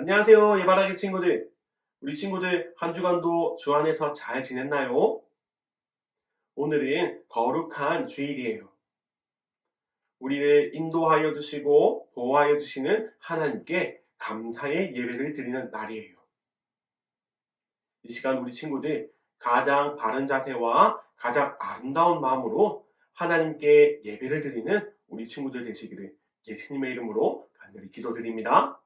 안녕하세요, 예바라기 친구들. 우리 친구들 한 주간도 주 안에서 잘 지냈나요? 오늘은 거룩한 주일이에요. 우리를 인도하여 주시고 보호하여 주시는 하나님께 감사의 예배를 드리는 날이에요. 이 시간 우리 친구들 가장 바른 자세와 가장 아름다운 마음으로 하나님께 예배를 드리는 우리 친구들 되시기를 예수님의 이름으로 간절히 기도드립니다.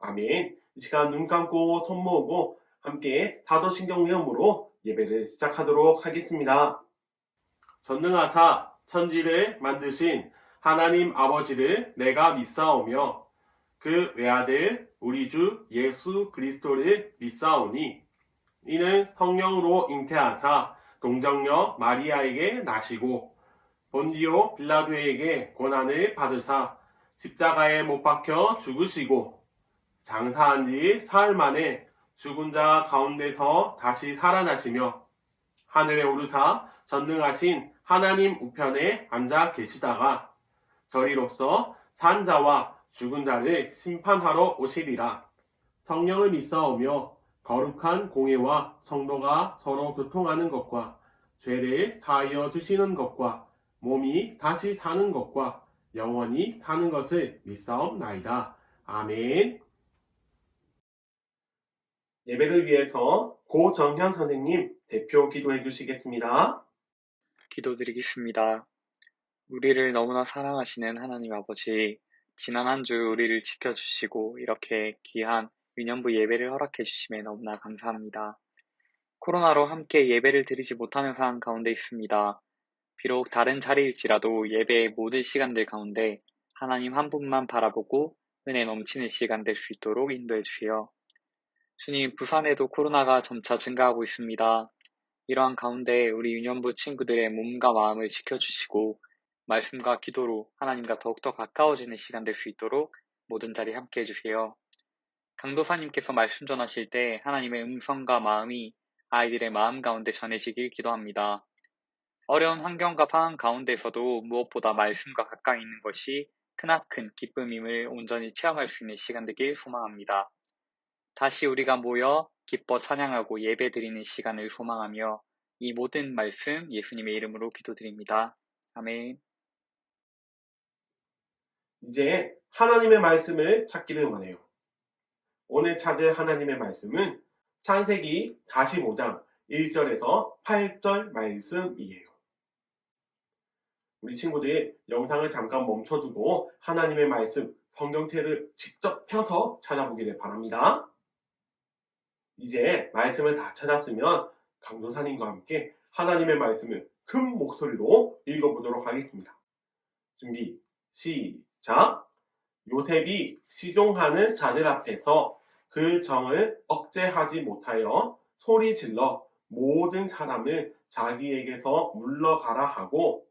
아멘. 이 시간 눈 감고 손 모으고 함께 사도신경 내음으로 예배를 시작하도록 하겠습니다. 전능하사 천지를 만드신 하나님 아버지를 내가 믿사오며 그 외아들 우리 주 예수 그리스도를 믿사오니 이는 성령으로 잉태하사 동정녀 마리아에게 나시고 본디오 빌라도에게 고난을 받으사 십자가에 못 박혀 죽으시고 장사한 지 사흘 만에 죽은 자 가운데서 다시 살아나시며 하늘에 오르사 전능하신 하나님 우편에 앉아 계시다가 저리로서 산 자와 죽은 자를 심판하러 오시리라. 성령을 믿사오며 거룩한 공예와 성도가 서로 교통하는 것과 죄를 사하여 주시는 것과 몸이 다시 사는 것과 영원히 사는 것을 믿사옵나이다. 아멘. 예배를 위해서 고정현 선생님 대표 기도해 주시겠습니다. 기도드리겠습니다. 우리를 너무나 사랑하시는 하나님 아버지, 지난 한 주 우리를 지켜주시고 이렇게 귀한 위년부 예배를 허락해 주심에 너무나 감사합니다. 코로나로 함께 예배를 드리지 못하는 상황 가운데 있습니다. 비록 다른 자리일지라도 예배의 모든 시간들 가운데 하나님 한 분만 바라보고 은혜 넘치는 시간 될 수 있도록 인도해 주세요. 주님, 부산에도 코로나가 점차 증가하고 있습니다. 이러한 가운데 우리 유년부 친구들의 몸과 마음을 지켜주시고 말씀과 기도로 하나님과 더욱더 가까워지는 시간 될 수 있도록 모든 자리 함께 해주세요. 강도사님께서 말씀 전하실 때 하나님의 음성과 마음이 아이들의 마음 가운데 전해지길 기도합니다. 어려운 환경과 상황 가운데서도 무엇보다 말씀과 가까이 있는 것이 크나큰 기쁨임을 온전히 체험할 수 있는 시간 되길 소망합니다. 다시 우리가 모여 기뻐 찬양하고 예배드리는 시간을 소망하며 이 모든 말씀 예수님의 이름으로 기도드립니다. 아멘. 이제 하나님의 말씀을 찾기를 원해요. 오늘 찾을 하나님의 말씀은 창세기 45장 1절에서 8절 말씀이에요. 우리 친구들이 영상을 잠깐 멈춰두고 하나님의 말씀, 성경책을 직접 펴서 찾아보기를 바랍니다. 이제 말씀을 다 찾았으면 강도사님과 함께 하나님의 말씀을 큰 목소리로 읽어보도록 하겠습니다. 준비, 시작! 요셉이 시종하는 자들 앞에서 그 정을 억제하지 못하여 소리질러 모든 사람을 자기에게서 물러가라 하고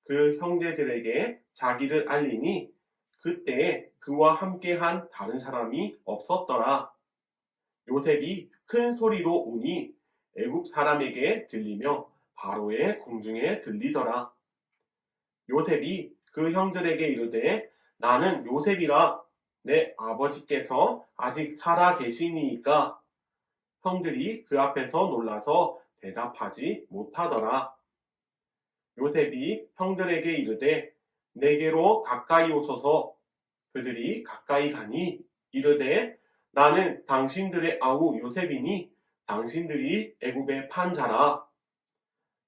그 형제들에게 자기를 알리니 그때 그와 함께한 다른 사람이 없었더라. 요셉이 큰 소리로 우니 애굽 사람에게 들리며 바로의 궁중에 들리더라. 요셉이 그 형들에게 이르되 나는 요셉이라 내 아버지께서 아직 살아 계시니이까 형들이 그 앞에서 놀라서 대답하지 못하더라. 요셉이 형들에게 이르되 내게로 가까이 오소서. 그들이 가까이 가니 이르되 나는 당신들의 아우 요셉이니 당신들이 애굽에 판 자라.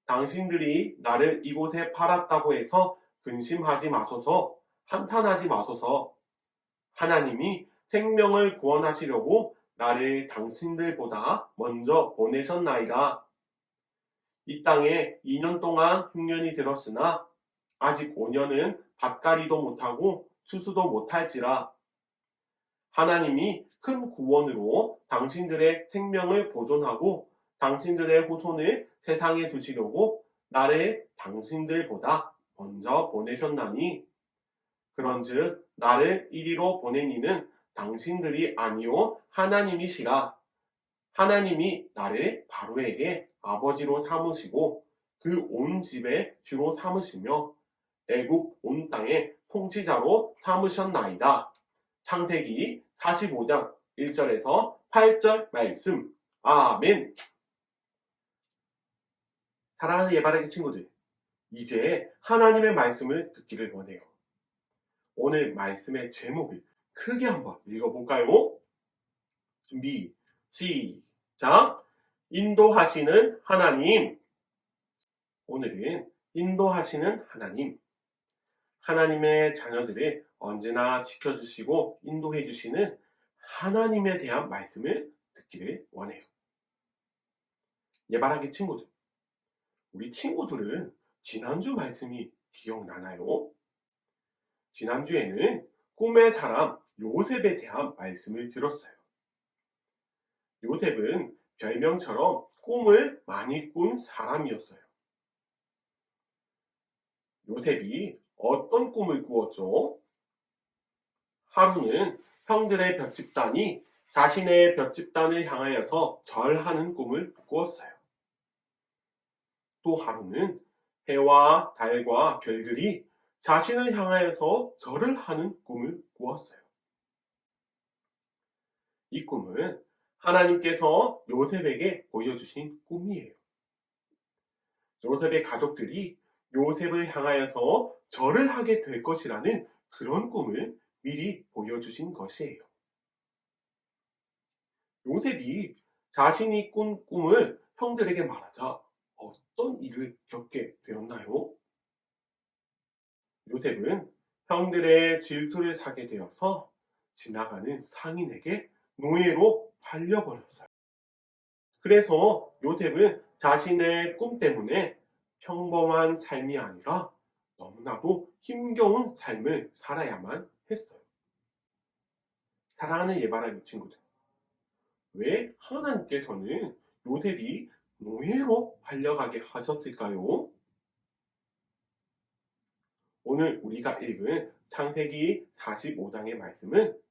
당신들이 나를 이곳에 팔았다고 해서 근심하지 마소서, 한탄하지 마소서. 하나님이 생명을 구원하시려고 나를 당신들보다 먼저 보내셨나이다. 이 땅에 2년 동안 흉년이 들었으나 아직 5년은 밭갈이도 못하고 추수도 못할지라. 하나님이 큰 구원으로 당신들의 생명을 보존하고 당신들의 후손을 세상에 두시려고 나를 당신들보다 먼저 보내셨나니 그런즉 나를 이리로 보낸 이는 당신들이 아니요 하나님이시라. 하나님이 나를 바로에게 아버지로 삼으시고 그 온 집의 주로 삼으시며 애굽 온 땅의 통치자로 삼으셨나이다. 창세기 45장 1절에서 8절 말씀. 아멘. 사랑하는 예바라기 친구들, 이제 하나님의 말씀을 듣기를 원해요. 오늘 말씀의 제목을 크게 한번 읽어볼까요? 준비, 시작! 인도하시는 하나님. 오늘은 인도하시는 하나님. 하나님의 자녀들을 언제나 지켜주시고 인도해주시는 하나님에 대한 말씀을 듣기를 원해요. 예바라기 친구들, 우리 친구들은 지난주 말씀이 기억나나요? 지난주에는 꿈의 사람 요셉에 대한 말씀을 들었어요. 요셉은 별명처럼 꿈을 많이 꾼 사람이었어요. 요셉이 어떤 꿈을 꾸었죠? 하루는 형들의 볏집단이 자신의 볏집단을 향하여서 절하는 꿈을 꾸었어요. 또 하루는 해와 달과 별들이 자신을 향하여서 절을 하는 꿈을 꾸었어요. 이 꿈은 하나님께서 요셉에게 보여주신 꿈이에요. 요셉의 가족들이 요셉을 향하여서 절을 하게 될 것이라는 그런 꿈을 미리 보여주신 것이에요. 요셉이 자신이 꾼 꿈을 형들에게 말하자 어떤 일을 겪게 되었나요? 요셉은 형들의 질투를 사게 되어서 지나가는 상인에게 노예로 팔려버렸어요. 그래서 요셉은 자신의 꿈 때문에 평범한 삶이 아니라 너무나도 힘겨운 삶을 살아야만 했어요. 사랑하는 예바라기 친구들, 왜 하나님께서는 요셉이 노예로 팔려가게 하셨을까요? 오늘 우리가 읽은 창세기 45장의 말씀은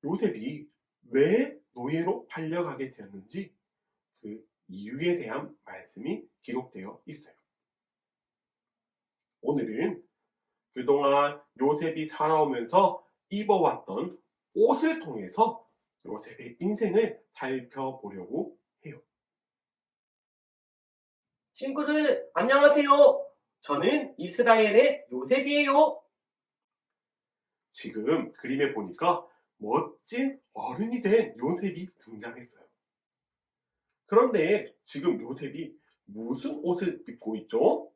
요셉이 왜 노예로 팔려가게 되었는지 그 이유에 대한 말씀이 기록되어 있어요. 오늘은 그동안 요셉이 살아오면서 입어왔던 옷을 통해서 요셉의 인생을 살펴보려고 해요. 친구들, 안녕하세요. 저는 이스라엘의 요셉이에요. 지금 그림에 보니까 멋진 어른이 된 요셉이 등장했어요. 그런데 지금 요셉이 무슨 옷을 입고 있죠?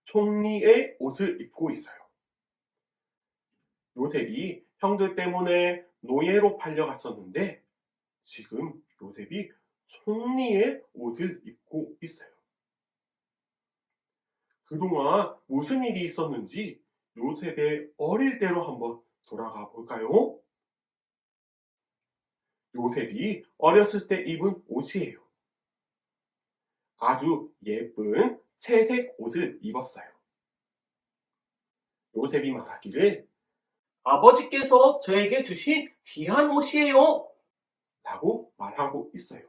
총리의 옷을 입고 있어요. 요셉이 형들 때문에 노예로 팔려갔었는데 지금 요셉이 총리의 옷을 입고 있어요. 그동안 무슨 일이 있었는지 요셉의 어릴 때로 한번 돌아가 볼까요? 요셉이 어렸을 때 입은 옷이에요. 아주 예쁜 채색 옷을 입었어요. 요셉이 말하기를 아버지께서 저에게 주신 귀한 옷이에요. 라고 말하고 있어요.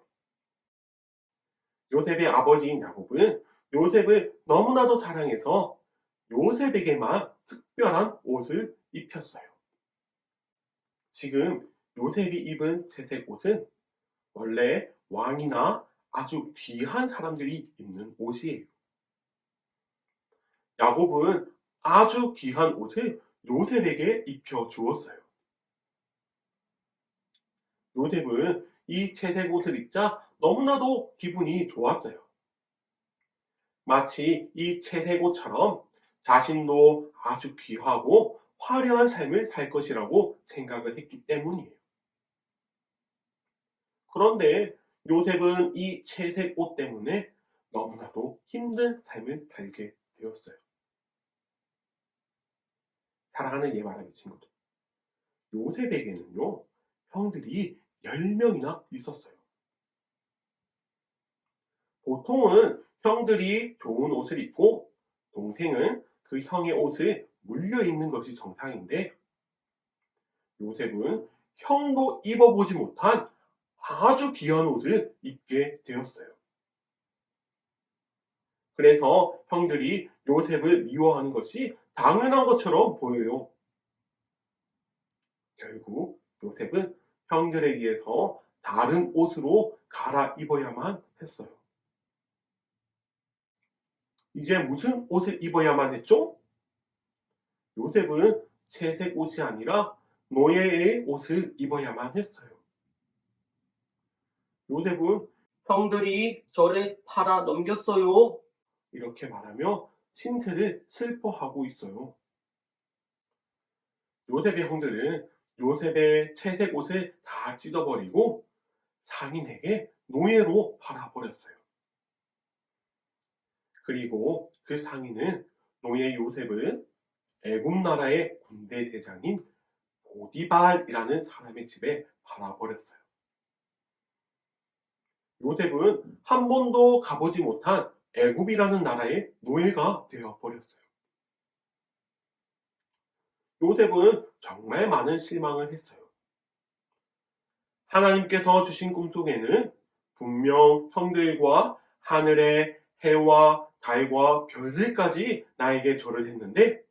요셉의 아버지인 야곱은 요셉을 너무나도 사랑해서 요셉에게만 특별한 옷을 입혔어요. 지금 요셉이 입은 채색 옷은 원래 왕이나 아주 귀한 사람들이 입는 옷이에요. 야곱은 아주 귀한 옷을 요셉에게 입혀 주었어요. 요셉은 이 채색 옷을 입자 너무나도 기분이 좋았어요. 마치 이 채색 옷처럼 자신도 아주 귀하고 화려한 삶을 살 것이라고 생각을 했기 때문이에요. 그런데 요셉은 이 채색 옷 때문에 너무나도 힘든 삶을 살게 되었어요. 사랑하는 예바라기 친구들, 요셉에게는요, 형들이 10명이나 있었어요. 보통은 형들이 좋은 옷을 입고 동생은 그 형의 옷을 물려 입는 것이 정상인데 요셉은 형도 입어보지 못한 아주 귀한 옷을 입게 되었어요. 그래서 형들이 요셉을 미워하는 것이 당연한 것처럼 보여요. 결국 요셉은 형들에 의해서 다른 옷으로 갈아입어야만 했어요. 이제 무슨 옷을 입어야만 했죠? 요셉은 채색 옷이 아니라 노예의 옷을 입어야만 했어요. 요셉은 형들이 저를 팔아 넘겼어요. 이렇게 말하며 신세를 슬퍼하고 있어요. 요셉의 형들은 요셉의 채색 옷을 다 찢어버리고 상인에게 노예로 팔아버렸어요. 그리고 그 상인은 노예 요셉을 애굽 나라의 군대 대장인 보디발이라는 사람의 집에 팔아버렸어요. 요셉은 한 번도 가보지 못한 애굽이라는 나라의 노예가 되어버렸어요. 요셉은 정말 많은 실망을 했어요. 하나님께서 주신 꿈속에는 분명 형들과 하늘의 해와 달과 별들까지 나에게 절을 했는데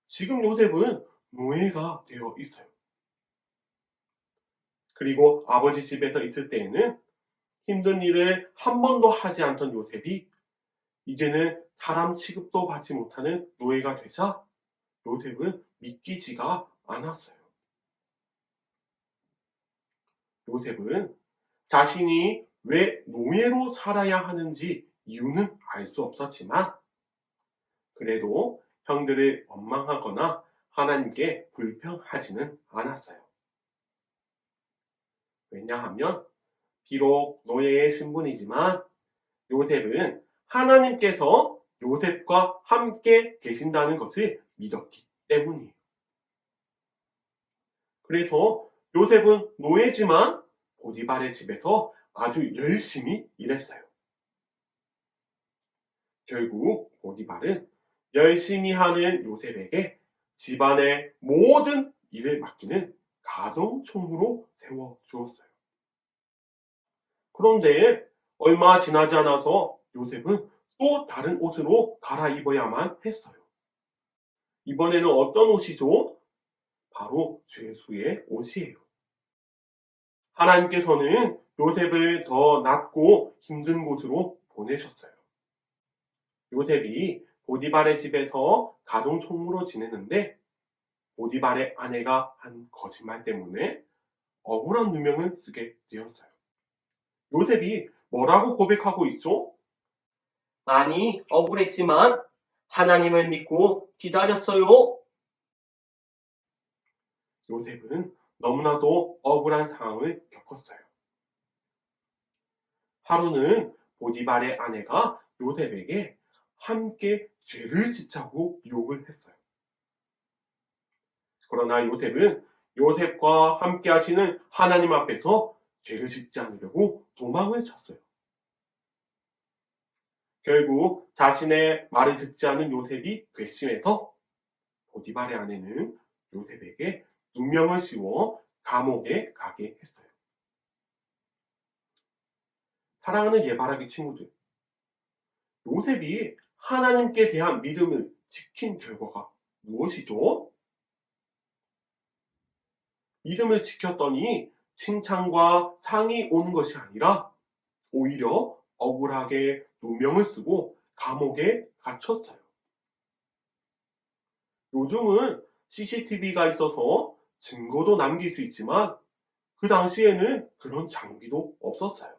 지금 요셉은 노예가 되어 있어요. 그리고 아버지 집에서 있을 때에는 힘든 일을 한 번도 하지 않던 요셉이 이제는 사람 취급도 받지 못하는 노예가 되자 요셉은 믿기지가 않았어요. 요셉은 자신이 왜 노예로 살아야 하는지 이유는 알 수 없었지만 그래도 형들을 원망하거나 하나님께 불평하지는 않았어요. 왜냐하면 비록 노예의 신분이지만 요셉은 하나님께서 요셉과 함께 계신다는 것을 믿었기 때문이에요. 그래서 요셉은 노예지만 보디발의 집에서 아주 열심히 일했어요. 결국 보디발은 열심히 하는 요셉에게 집안의 모든 일을 맡기는 가정총무로 세워주었어요. 그런데 얼마 지나지 않아서 요셉은 또 다른 옷으로 갈아입어야만 했어요. 이번에는 어떤 옷이죠? 바로 죄수의 옷이에요. 하나님께서는 요셉을 더 낮고 힘든 곳으로 보내셨어요. 요셉이 보디발의 집에서 가정총무로 지냈는데 보디발의 아내가 한 거짓말 때문에 억울한 누명을 쓰게 되었어요. 요셉이 뭐라고 고백하고 있죠? 많이 억울했지만 하나님을 믿고 기다렸어요. 요셉은 너무나도 억울한 상황을 겪었어요. 하루는 보디발의 아내가 요셉에게 함께 죄를 짓자고 유혹을 했어요. 그러나 요셉은 요셉과 함께 하시는 하나님 앞에서 죄를 짓지 않으려고 도망을 쳤어요. 결국 자신의 말을 듣지 않은 요셉이 괘씸해서 보디발의 아내는 요셉에게 누명을 씌워 감옥에 가게 했어요. 사랑하는 예바라기 친구들, 요셉이 하나님께 대한 믿음을 지킨 결과가 무엇이죠? 믿음을 지켰더니 칭찬과 상이 오는 것이 아니라 오히려 억울하게 누명을 쓰고 감옥에 갇혔어요. 요즘은 CCTV가 있어서 증거도 남길 수 있지만 그 당시에는 그런 장비도 없었어요.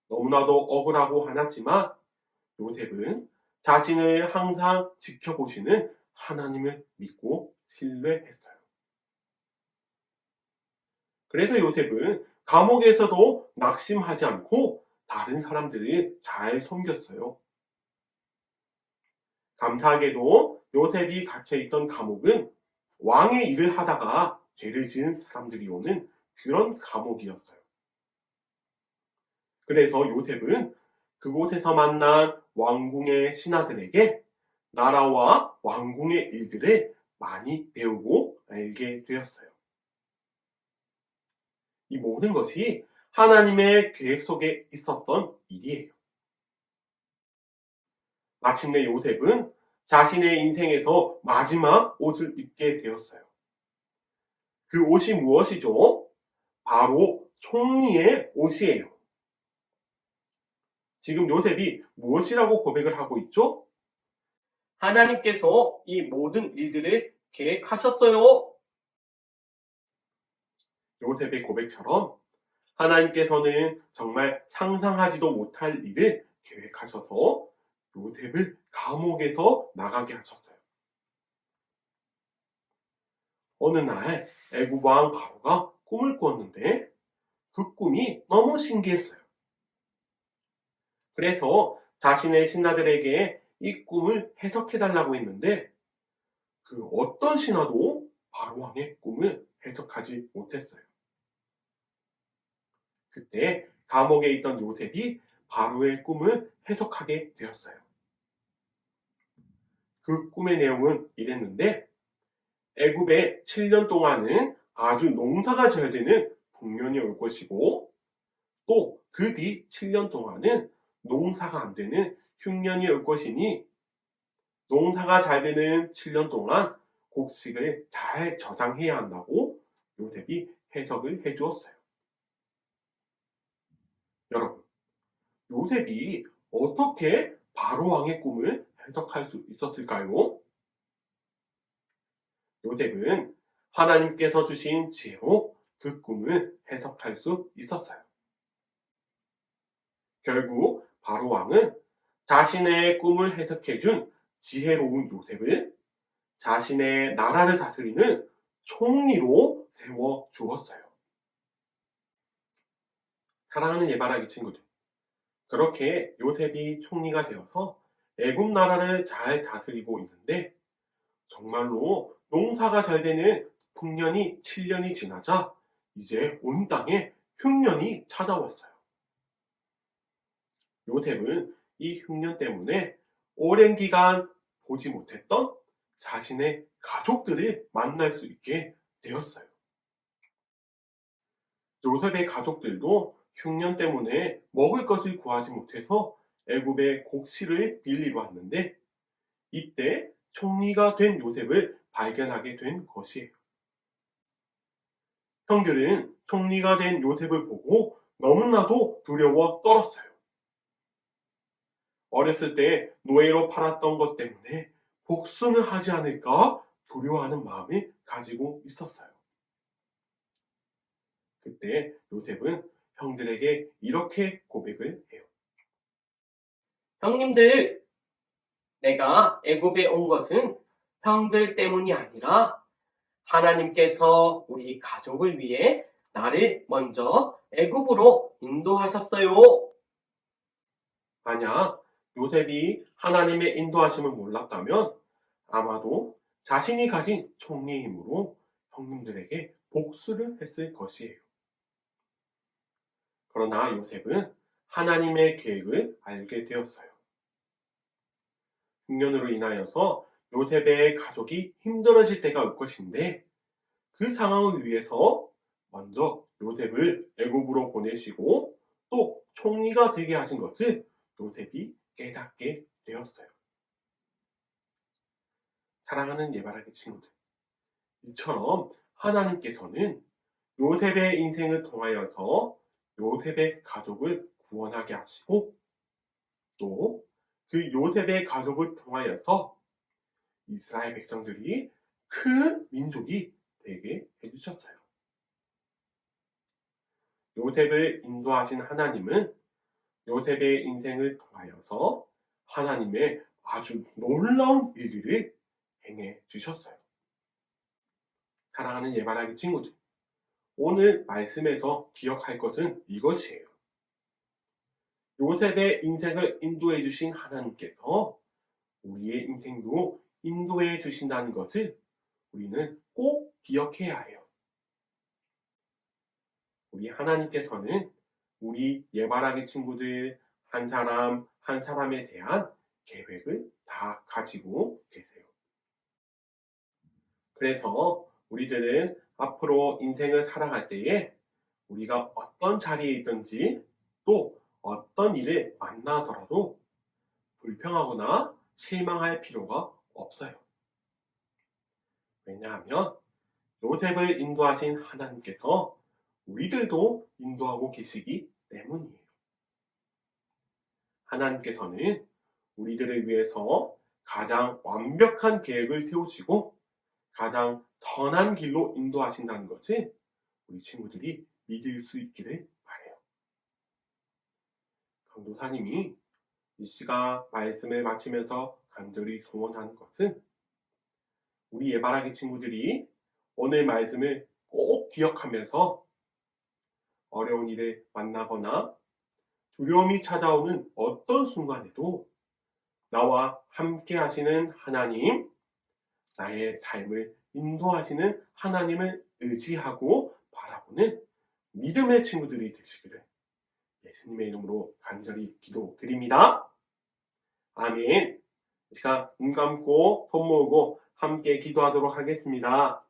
너무나도 억울하고 화났지만 요셉은 자신을 항상 지켜보시는 하나님을 믿고 신뢰했어요. 그래서 요셉은 감옥에서도 낙심하지 않고 다른 사람들을 잘 섬겼어요. 감사하게도 요셉이 갇혀있던 감옥은 왕의 일을 하다가 죄를 지은 사람들이 오는 그런 감옥이었어요. 그래서 요셉은 그곳에서 만난 왕궁의 신하들에게 나라와 왕궁의 일들을 많이 배우고 알게 되었어요. 이 모든 것이 하나님의 계획 속에 있었던 일이에요. 마침내 요셉은 자신의 인생에서 마지막 옷을 입게 되었어요. 그 옷이 무엇이죠? 바로 총리의 옷이에요. 지금 요셉이 무엇이라고 고백을 하고 있죠? 하나님께서 이 모든 일들을 계획하셨어요. 요셉의 고백처럼 하나님께서는 정말 상상하지도 못할 일을 계획하셔서 요셉을 감옥에서 나가게 하셨어요. 어느 날 애굽 왕 바로가 꿈을 꾸었는데 그 꿈이 너무 신기했어요. 그래서 자신의 신하들에게 이 꿈을 해석해달라고 했는데 그 어떤 신하도 바로 왕의 꿈을 해석하지 못했어요. 그때 감옥에 있던 요셉이 바로의 꿈을 해석하게 되었어요. 그 꿈의 내용은 이랬는데 애굽에 7년 동안은 아주 농사가 잘 되는 국면이 올 것이고 또 그 뒤 7년 동안은 농사가 안 되는 흉년이 올 것이니 농사가 잘 되는 7년 동안 곡식을 잘 저장해야 한다고 요셉이 해석을 해주었어요. 여러분, 요셉이 어떻게 바로 왕의 꿈을 해석할 수 있었을까요? 요셉은 하나님께서 주신 지혜로 그 꿈을 해석할 수 있었어요. 결국 바로 왕은 자신의 꿈을 해석해준 지혜로운 요셉을 자신의 나라를 다스리는 총리로 세워 주었어요. 사랑하는 예바라기 친구들, 그렇게 요셉이 총리가 되어서 애굽 나라를 잘 다스리고 있는데 정말로 농사가 잘 되는 풍년이 7년이 지나자 이제 온 땅에 흉년이 찾아왔어요. 요셉은 이 흉년 때문에 오랜 기간 보지 못했던 자신의 가족들을 만날 수 있게 되었어요. 요셉의 가족들도 흉년 때문에 먹을 것을 구하지 못해서 애굽의 곡식을 빌리러 왔는데 이때 총리가 된 요셉을 발견하게 된 것이에요. 형들은 총리가 된 요셉을 보고 너무나도 두려워 떨었어요. 어렸을 때 노예로 팔았던 것 때문에 복수는 하지 않을까 두려워하는 마음을 가지고 있었어요. 그때 요셉은 형들에게 이렇게 고백을 해요. 형님들, 내가 애굽에 온 것은 형들 때문이 아니라 하나님께서 우리 가족을 위해 나를 먼저 애굽으로 인도하셨어요. 만약 요셉이 하나님의 인도하심을 몰랐다면 아마도 자신이 가진 총리의 힘으로 형님들에게 복수를 했을 것이에요. 그러나 요셉은 하나님의 계획을 알게 되었어요. 흉년으로 인하여서 요셉의 가족이 힘들어질 때가 올 것인데 그 상황을 위해서 먼저 요셉을 애굽으로 보내시고 또 총리가 되게 하신 것을 요셉이 깨닫게 되었어요. 사랑하는 예바라기 친구들, 이처럼 하나님께서는 요셉의 인생을 통하여서 요셉의 가족을 구원하게 하시고 또 그 요셉의 가족을 통하여서 이스라엘 백성들이 큰 민족이 되게 해주셨어요. 요셉을 인도하신 하나님은 요셉의 인생을 통하여서 하나님의 아주 놀라운 일들을 행해 주셨어요. 사랑하는 예바라기 친구들, 오늘 말씀에서 기억할 것은 이것이에요. 요셉의 인생을 인도해 주신 하나님께서 우리의 인생도 인도해 주신다는 것을 우리는 꼭 기억해야 해요. 우리 하나님께서는 우리 예바라기 친구들 한 사람 한 사람에 대한 계획을 다 가지고 계세요. 그래서 우리들은 앞으로 인생을 살아갈 때에 우리가 어떤 자리에 있든지 또 어떤 일을 만나더라도 불평하거나 실망할 필요가 없어요. 왜냐하면 요셉을 인도하신 하나님께서 우리들도 인도하고 계시기 때문이에요. 하나님께서는 우리들을 위해서 가장 완벽한 계획을 세우시고 가장 선한 길로 인도하신다는 것을 우리 친구들이 믿을 수 있기를 바라요. 강도사님이 이 시간 말씀을 마치면서 간절히 소원하는 것은 우리 예바라기 친구들이 오늘 말씀을 꼭 기억하면서 어려운 일을 만나거나 두려움이 찾아오는 어떤 순간에도 나와 함께 하시는 하나님, 나의 삶을 인도하시는 하나님을 의지하고 바라보는 믿음의 친구들이 되시기를 예수님의 이름으로 간절히 기도드립니다. 아멘. 이 시간 눈 감고 손 모으고 함께 기도하도록 하겠습니다.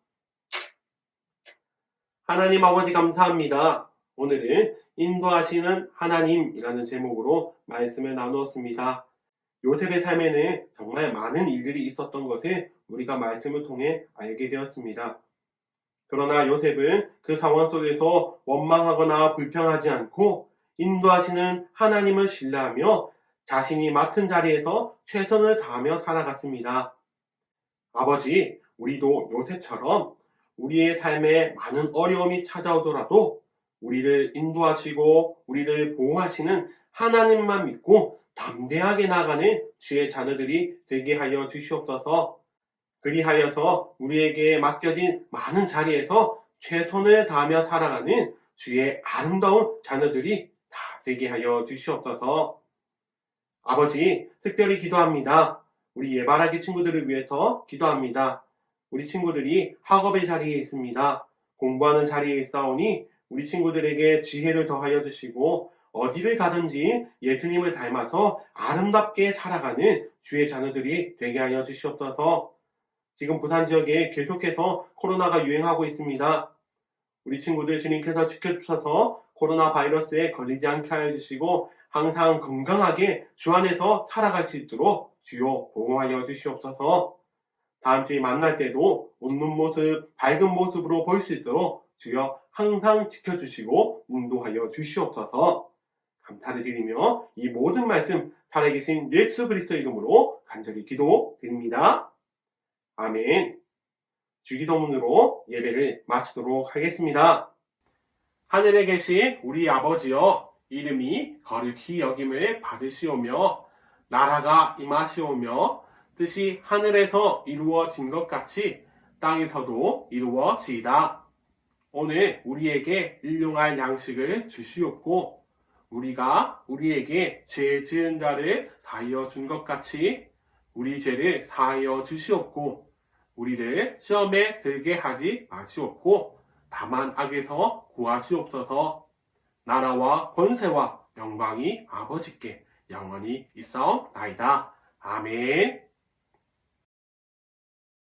하나님 아버지 감사합니다. 오늘은 인도하시는 하나님이라는 제목으로 말씀을 나누었습니다. 요셉의 삶에는 정말 많은 일들이 있었던 것을 우리가 말씀을 통해 알게 되었습니다. 그러나 요셉은 그 상황 속에서 원망하거나 불평하지 않고 인도하시는 하나님을 신뢰하며 자신이 맡은 자리에서 최선을 다하며 살아갔습니다. 아버지, 우리도 요셉처럼 우리의 삶에 많은 어려움이 찾아오더라도 우리를 인도하시고 우리를 보호하시는 하나님만 믿고 담대하게 나가는 주의 자녀들이 되게 하여 주시옵소서. 그리하여서 우리에게 맡겨진 많은 자리에서 최선을 다하며 살아가는 주의 아름다운 자녀들이 다 되게 하여 주시옵소서. 아버지, 특별히 기도합니다. 우리 예바라기 친구들을 위해서 기도합니다. 우리 친구들이 학업의 자리에 있습니다. 공부하는 자리에 있사오니 우리 친구들에게 지혜를 더하여 주시고 어디를 가든지 예수님을 닮아서 아름답게 살아가는 주의 자녀들이 되게 하여 주시옵소서. 지금 부산 지역에 계속해서 코로나가 유행하고 있습니다. 우리 친구들 주님께서 지켜주셔서 코로나 바이러스에 걸리지 않게 하여 주시고 항상 건강하게 주 안에서 살아갈 수 있도록 주여 보호하여 주시옵소서. 다음 주에 만날 때도 웃는 모습, 밝은 모습으로 볼 수 있도록 주여 항상 지켜주시고 인도하여 주시옵소서. 감사를 드리며 이 모든 말씀 살아계신 예수 그리스도 이름으로 간절히 기도드립니다. 아멘. 주기도문으로 예배를 마치도록 하겠습니다. 하늘에 계신 우리 아버지여, 이름이 거룩히 여김을 받으시오며 나라가 임하시오며 뜻이 하늘에서 이루어진 것 같이 땅에서도 이루어지이다. 오늘 우리에게 일용할 양식을 주시옵고 우리가 우리에게 죄 지은 자를 사하여 준 것 같이 우리 죄를 사하여 주시옵고 우리를 시험에 들게 하지 마시옵고 다만 악에서 구하시옵소서. 나라와 권세와 영광이 아버지께 영원히 있사옵나이다. 아멘.